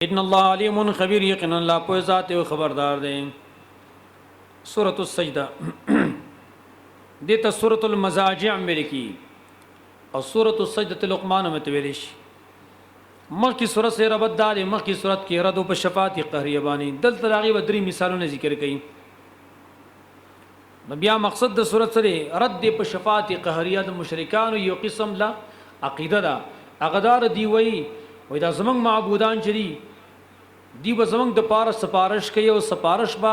ان الله علیم خبیر، یقینا الله پوهه ذات او خبردار دی. سورۃ السجدہ دیتا سورۃ المزاجع ملکی اور سورۃ السجدہ لقمان میں تویلش مخ کی سورۃ سے ربط دار مخ کی سورۃ کی رد په شفاعت قهریه باندې دل تراغي بدري مثالونه ذکر کړي. بیا مقصد د سورۃ سره رد په شفاعت قهریه د مشرکان یو قسم لا عقیده دا اقدار دی وای دا زمنګ معبودان چری دی به زمنګ د پاره سپارش کوي او سپارش با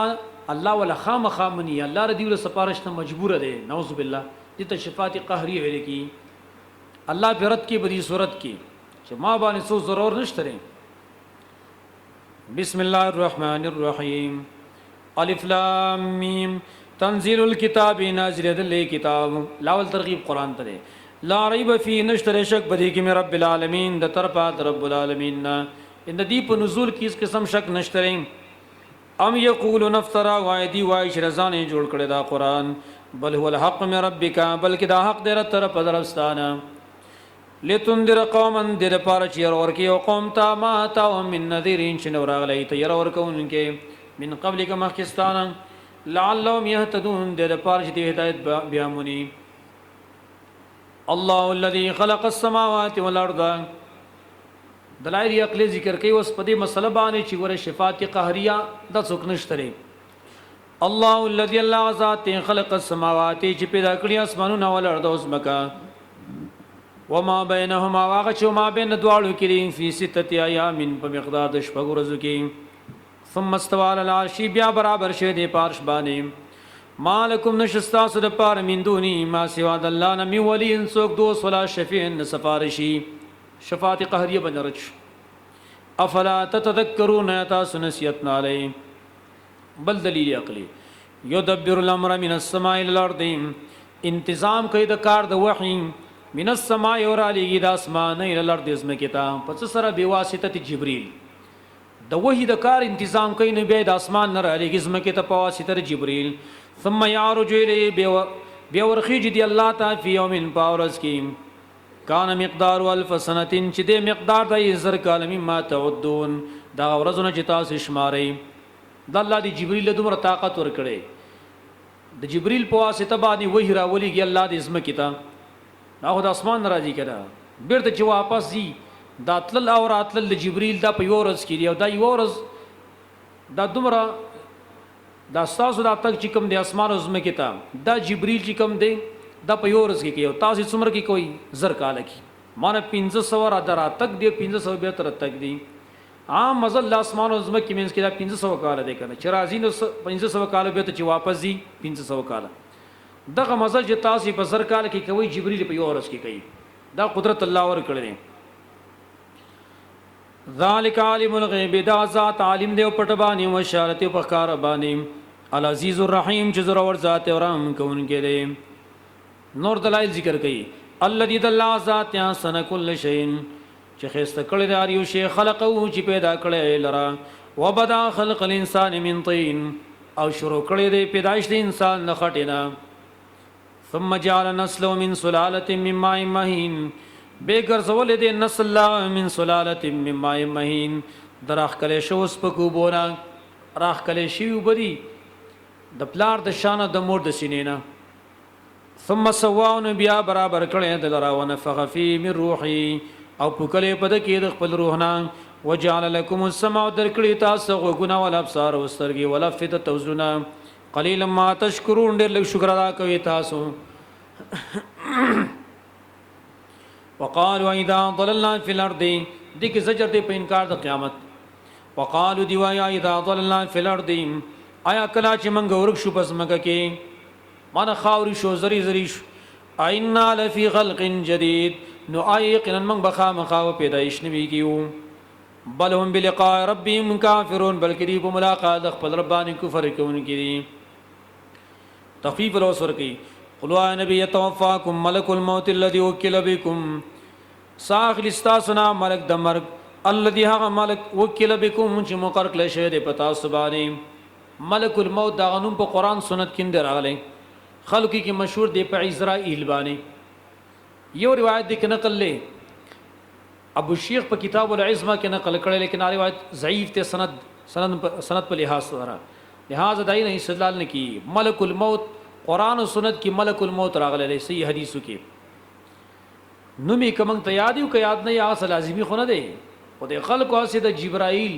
الله ولا خامخامنی الله ردی ول سپارش ته مجبور دی. نعوذ بالله دې ته شفاعت قهریه ویل کی. الله برت کی بری صورت کی چې ما باندې څه ضرور نشته. بسم الله الرحمن الرحیم الف لام میم تنزيل الكتاب نازل دل کتاب لاول ترغیب قران ته لا ریب فی نشتر شک بدی کی رب العالمین د طرفا رب العالمین ان دی په نزول کی اس قسم شک نشترین. ام یقولون افترا وایدی وای شرزان جوړ کړي دا قران بل هو الحق من ربک بلکې دا حق در طرف درستانه لتنذر قوما در پار چیر اور کی قوم تا ما تا من نذیرین شنور غلی تیر اور کونکه من قبل کا مخستان لعلهم يهتدون در پار چې هدایت بیامونی. الله الذي خلق السماوات والارض دلائل عقلی ذکر کوي اوس په دې مسله باندې چې ور شفاعت قهریه د څوک نشته. الله الذي الله ذات خلق السماوات چې پیدا کړی اسمانونه او الارض اوس مکا وما بينهما واغ چې ما بین دوالو کې فی سته ایام په مقدار د شپږ ورځو کې ثم استوى على العرش بیا برابر شه دې پارش باندې مالکم نشستا سود پار من دونی ما سوا د الله نه می ولی انسوک دوست ولا شفیع سفارشی شفاعت قهریه بنرچ افلا تتذکرون تاسو نسیتنا علی. بل دلیل عقلی یدبر الامر من السماء الى الارض انتظام کوي د کار د وحی من السماء اور علیږي د اسمان الى الارض اسمه کتاب پس سره بواسطه جبرئیل د وحی د کار انتظام کوي نه به د اسمان نه علیږي اسمه کتاب په واسطه جبرئیل ثم يعرج الی بیورخی دی الله تعالی فی یوم پاورز کی کان مقدار الف سنتین چې د مقدار د زر کال مما تعدون دا ورځونه چې تاسو شمارئ د الله دی جبرئیل دومره طاقت ور کړي د جبرئیل په واسطه باندې وحی راولېږي الله د اسمه کتاب هغه د اسمان راځي کړه بیرته چې واپس زی دا تل او راتل د جبرئیل دا په یو ورځ کې دی او دا یو ورځ دا دومره دا تاسو دا تک چې کوم د اسمان عظمه کتاب دا جبرئیل چې کوم دی دا په یو ورځ کې کوي او تاسو څومره کې کوئی زر کال کې مانه 1500 را درا تک دی 1500 به تر تک دی عام مزل اسمان او زمکه کې مینس کې دا 1500 کال دی کنه چې راځي نو 1500 کال به ته چې واپس دی 1500 کال دغه مزل چې تاسو په زر کال کې کوي جبرئیل په یو ورځ کې کوي دا قدرت الله ور کړی. ذالک عالم الغیب دا ذات عالم دی او پټ باندې او اشارت په کار باندې العزیز الرحیم چې زور ور ذات او رحم کوونکی دی. نور دلائل ذکر کړي الذي دل ذات یا سن کل شیء چې خسته کړی دار یو شی خلقو چې پیدا کړی لرا وبدا خلق الانسان من طين او شروع کړی دی پیدایش د انسان نه خټینا ثم جعل نسله من سلاله من ماء مهين بیګر زول دی نسل من سلاله من ماء مهين دراخ کله شوس په کوبورا راخ کله شی وبدي د پلار د شانه د مور د سینینا ثم سواون بیا برابر کړي د لرا ونفخ فی من روحی او پکله پد کې د خپل روحنا وجعل لكم السماء درکړي تاسو غوګنا ول ابصار وسترګي ول فت توزنا قليلا ما تشکرون ډېر لږ شکر ادا کوي تاسو. وقالوا اذا ضللنا في الارض دغه زجر دی په انکار د قیامت. وقالوا دیوایا اذا ضللنا في الارض آیا کلا چې منګ ورک شو پس مګه کې مانا خاوری شو زری زری شو اینا لفی خلق جدید نو آیقنا من بخا مخاو پیدایش نبی کیو بل هم بلقاء ربهم کافرون بلکہ دی پا ملاقات اخپل ربانی کفر کون کی دی. تخفیف الوسور کی قلوا نبی یتوفاکم ملک الموت الذي وکل بكم ساخ لستاسنا ملک دمرگ الذي حق ملک وکل بكم چی مقرق لشهد پتا سبانی ملک الموت دا غنون پا قرآن سنت کندر آگلیں خلقی کی مشہور دی په اسرائیل باندې یو روایت دی کې نقل لې ابو شیخ په کتاب العظمه کې نقل کړی لیکن روایت ضعیف ته سند په لحاظ سره لہذا دای نه استدلال نه کی ملک الموت قران او سنت کې ملک الموت راغلی صحیح حدیثو کې نو می کوم ته یاد یو که یاد نه یا اصل لازمی خو نه دی او د خلکو اسه د جبرائیل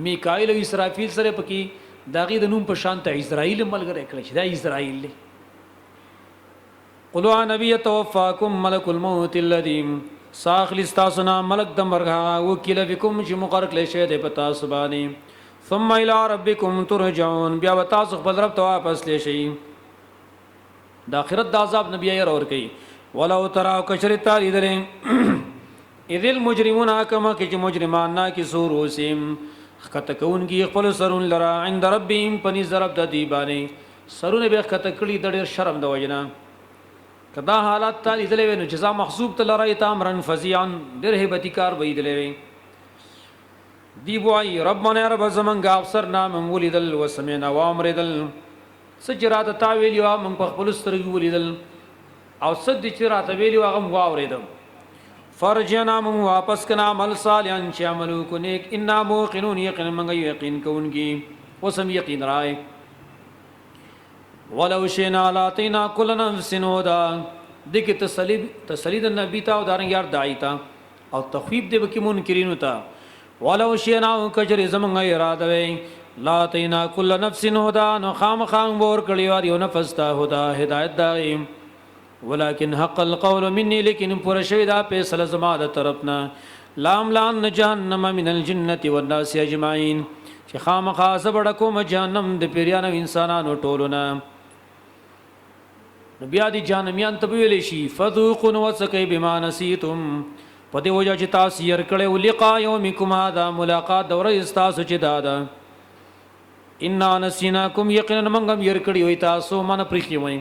میکائیل او اسرافیل سره پکې داغي د نوم په شان ته اسرائیل ملګری کړی چې دا اسرائیل دی قلوا نبی توفاکم ملک الموت الذی ساخل استاسنا ملک د مرغ وکیل بكم چې مقرر کړی شه د پتا سبانی ثم الى ربکم ترجعون بیا وتا خپل رب ته واپس لشي د اخرت د عذاب نبی یې اور کوي ولو ترى کشرتا لیدلې اذ المجرمون کما چې مجرمان نا کی سوروسم خطه کون کی خپل سرون لرا عند ربهم پنځ رب د دی باندې سرونه به خطه کړي د ډېر شرم د وجنا کدا حالات ته لیدلې نو جزاء محسوب ته لرا تامرن فزيعا ډېر هیبتی کار وې دلې دی بوای ربنا رب زمنګ افسر نام ولدل وسمعنا وامردل سجرات تاویل یو من په خپل سترګ ولیدل او صد چرات ویل یو هغه واوریدم فرجنا من واپس کنا عمل صالحا چې عملو کو نیک ان موقنون یقین من یقین کوونکی وسم یقین رائے ولو شئنا لاتینا کل نفس هدى دغه تسلید النبی تا او دارن یار دای تا او تخویب دی بکی منکرین تا ولو شئنا کجر زمن اراده وی لاتینا کل نفس هدى نو خام ور کړي وار یو نفس تا هدى هدایت دایم ولكن حق القول مني لیکن پر شویدا فیصله زما د طرفنا لام لان جهنم من الجنه والناس اجمعين چې خامخا زبړه کوم جهنم د پیرانو انسانانو ټولونه بیا دي جهنميان ته ویل شي فذوقوا وسكي بما نسيتم پدې وجه چې تاسو ير کړه لقاء يومكم هذا ملاقات دوره استاسو چې دادا ان نسيناكم يقينا منغم ير کړي وي تاسو من پرخي وي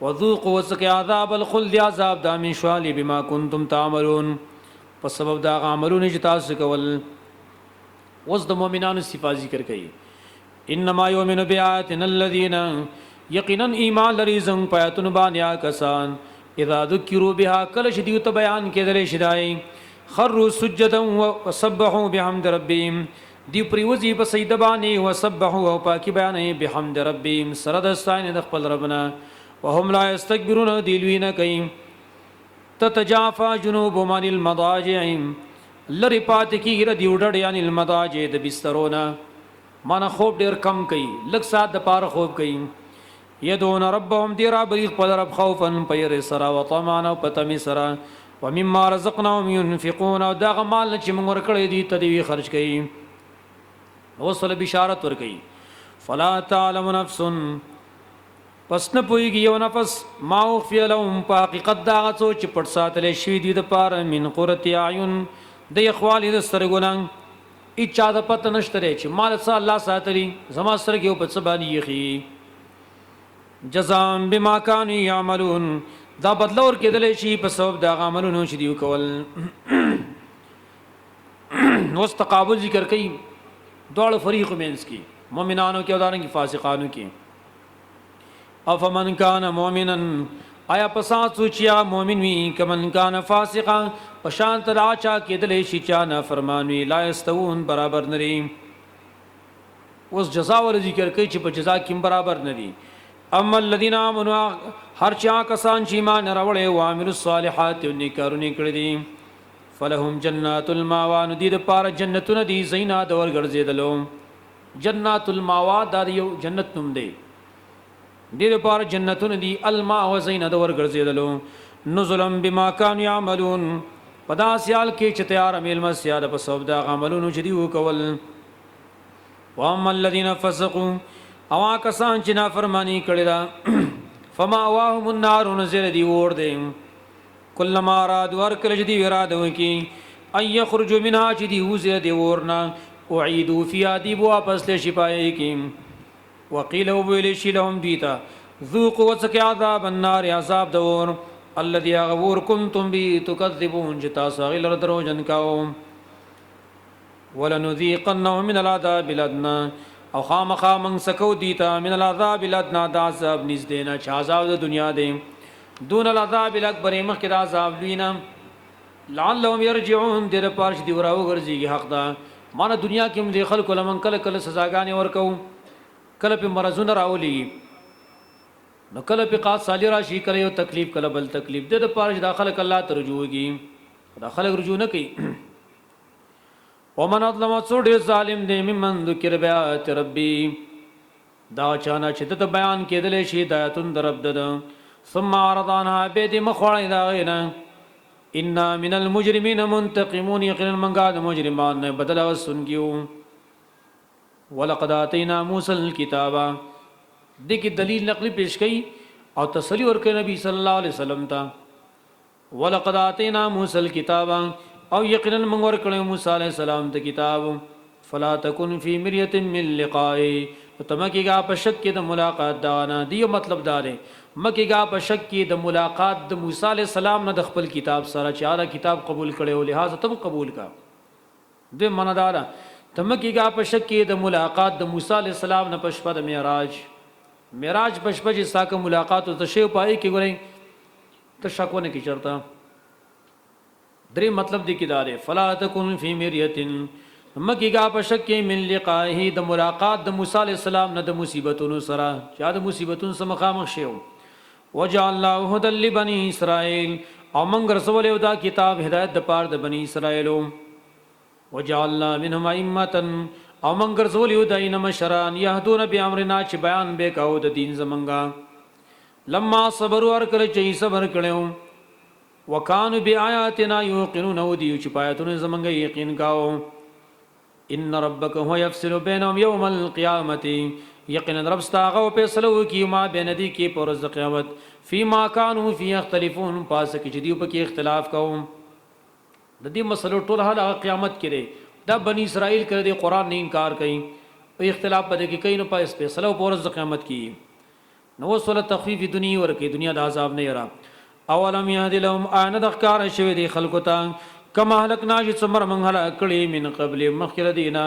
وذوقوا وسك عذاب الخلد عذاب دامن شوالی بما کنتم تعملون په سبب دا عملونه چې تاسو کول وس د مؤمنانو صفات ذکر کړي انما يؤمن بآياتنا الذين يقينا ایمان لري زم پیاتون باندې کسان اذا ذکروا بها کل شدیو ته بیان کېدل شدای خروا سجدا وسبحوا بحمد ربهم دی پریوزی په سجده باندې وسبحوا او پاکي بیانې بحمد ربهم سره د ستاینې د خپل ربنا وهم لا يستكبرون دلوین کئ تتجافا جنوبهم عن المضاجع لری پات کی ر دی وډړ یعنی المضاجع د بسترونه مانا خوب ډیر کم کئ لک سات د پار خوب کئ یدون ربهم دی رب خپل رب خوفا پیر سرا وطمعا پتمی سرا ومما رزقناهم ينفقون او دا مال چې موږ ورکړی دی تدوی خرج کئ وصل بشارت ور کئ فلا تعلم نفس پس نه پويږي یو نفس ما او فی لهم په حقیقت دا غڅو چې پټ ساتل شي دي د پاره من قرۃ اعین د اخوالي د سرګونن اچا د پته نشته چې مال څه الله ساتلی زما سرګو په څه باندې یخي جزاء بما كانوا يعملون دا بدلور کېدل شي په سبب دا عملونو چې دیو کول نو استقابل ذکر کوي دوړ فریق مینس کی مؤمنانو کې او دارنګ فاسقانو کې افمن کان مؤمنا آیا پسات سوچیا مومن وی کمن کان فاسقا پشانت راچا کېدل شي چا نه فرمانوي لا استوون برابر نری اوس جزاء ول ذکر کوي چې په جزاء کې برابر ندي اما الذين امنوا هر چا کسان چې ایمان راوړې او عامل الصالحات او نیکارونه کړې دي فلهم جنات الماوا ندي د پار جنتونه دي زینا د ور ګرځیدلو جنات الماوا د یو جنت نوم دی دیر پار جنتون دی الماء و زین دور گرزیدلو نزلن بما کانوا یعملون پدا سیال کې چې تیار میل مسیاد په سبب دا عملونو چې دیو کول واما الذين فسقوا او کسان چې نافرمانی کړی دا فما واهم النار نزل دی ور دی کلم اراد ور کله چې دی اراده وکي اي يخرج منها چې دی وزه دی ورنا اعيدوا في ادب واپس له شپای کې وقيل وبلش لهم ديتا ذوقوا وسك عذاب النار عذاب دور الذي غور كنتم به تكذبون جتا صغير دروجن کاو ولنذيقنهم من العذاب الادنى او خامخا من سکو دیتا من العذاب الادنى دا عذاب نزدینا چا عذاب د دنیا دی دون العذاب الاکبر مخکې د عذاب لوینا لعلهم يرجعون دیر پارش دی وراو ګرځي حق دا مانه دنیا کې هم د خلکو لمن کله کله سزاګانې ورکو کله په مرزونه راولي نو کله په قات سالی راشي کله یو تکلیف کله بل تکلیف د پارش داخله الله ته رجوعږي داخله رجوع نه کوي ومن اظلم څوډ ظالم دی ممن ذکر بیات ربی دا چانا چې د بیان کېدل شي هدایتون درب دد ثم عرضانها بيد مخوړی دا غینا ان من المجرمين منتقمون یقینا منګه د مجرمان نه بدل وسنګیو ولقد اتینا موسی الكتاب دغه دلیل نقلی پیش کړي او تسلی ورکړي نبی صلی الله علیه وسلم ته ولقد اتینا موسی الكتاب او یقینا موږ ورکړو موسی علیه السلام ته کتاب فلا تکن فی مریه من لقائه تمکیگا په شک کې د ملاقات دا نه دی مطلب دا دی مکیگا په شک کې د ملاقات د موسی علیه السلام نه د خپل کتاب سره چې اعلی کتاب قبول کړي او لہذا تم قبول کا د مندار تمکیگا په شک کې د ملاقات د موسی علیه السلام نه پښپا د معراج پښپا چې ساکه ملاقات او تشیو پای کې ګورئ ته شکونه کې چرتا درې مطلب دی کې دار فلا تکن فی مریه مکیگا په شک کې من لقائه د ملاقات د موسی علیہ السلام نه د مصیبتونو سره چې د مصیبتونو سره مخامخ شیو وجعلنا هدى لبني اسرائيل او موږ رسول یو دا کتاب هدایت د پاره د بنی اسرائیلو وجعلنا منهم ائمه او موږ رسول یو داینه مشران يهدون بامرنا چې بیان به کاو د دین زمنګا لما صبر ور کړ چې صبر کړو وکانو بیااتنا یوقنون او دی چې پایتونه زمنګا یقین کاو ان ربک هو يفصل بينهم يوم القيامه یقینا رب استاغو فیصلو کی ما بین دی کی پرز قیامت فيما كانوا فيه يختلفون پاس کی جدیو په کې اختلاف کوم د دې مسلو ټول حال قیامت کړي دا بنی اسرائیل کړي د قران نه انکار کوي او اختلاف پد کې کین په فیصلو پرز قیامت کی نو وصله تخفیف دنیا ورکه دنیا د عذاب نه یرا اولم يهد لهم ان دخکار شوی دی خلقو ته کما هلکنا چې څومره موږ هلاک کړي من قبل مخکره دینا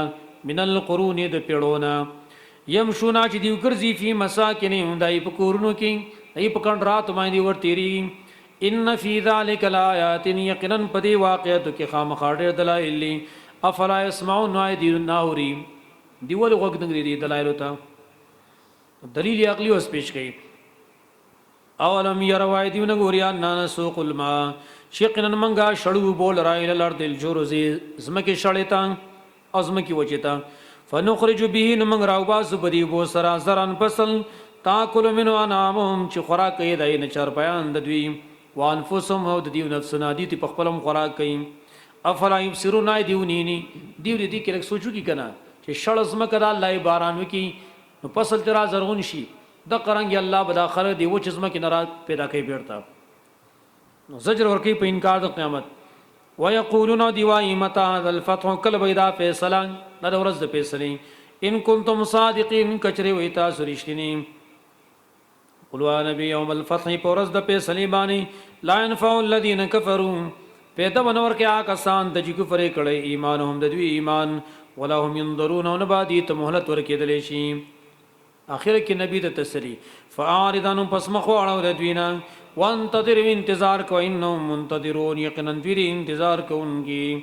من القرون د پیړونا يمشونا چې دیو ګرځي فی مساکنهم دای په کورونو کې ای په کندرات باندې ور تیری ان فی ذلک الایات یقینا پدی واقعات کې خامخاړه دلایل افلا يسمعون دی ناوري دیول وګدنګ دی دلایل ته دلیل عقلی اوس پیش کړي اولم يروا دیونه ګوریا نان سوق الماء شیقنا منگا شړو بول رای لار دل جورزی زمکی شړیتا ازمکی وچیتا فنخرج به نمنګ راو باز بدی بو سرا زران فصل تاکل منو انامهم چې خوراک یې دای نه چر بیان د دوی وانفسهم او د دیو نفسنا دي په خپلم خوراک کوي افلا یبصرون دیونی دیو دې کې سوچو کی کنا چې شړ زمک را الله باران وکي نو فصل ترا زرغون شي د قرنګ الله بدا خره دی و چې زمک نه پیدا کوي بیرته زجر ورکی په انکار د قیامت ويقولون دیوای متى هذا الفتح کل بيدا فیصله د ورځ د فیصله ان کنتم صادقین کچری وای تاسو رښتینی قلوا نبی یوم الفتح پرز د فیصله باندې لا ينفع الذين كفروا پیدا منور کې آکسان د جګ فرې کړي ایمانهم د دوی ایمان ولا هم ينظرون ونبادی ته مهلت ورکېدل شي اخر کې نبی د تسلی فاعرضن پس مخو اړه د دوینا وانتظر انتظار کو انهم منتظرون یقینا دوی انتظار کوونکی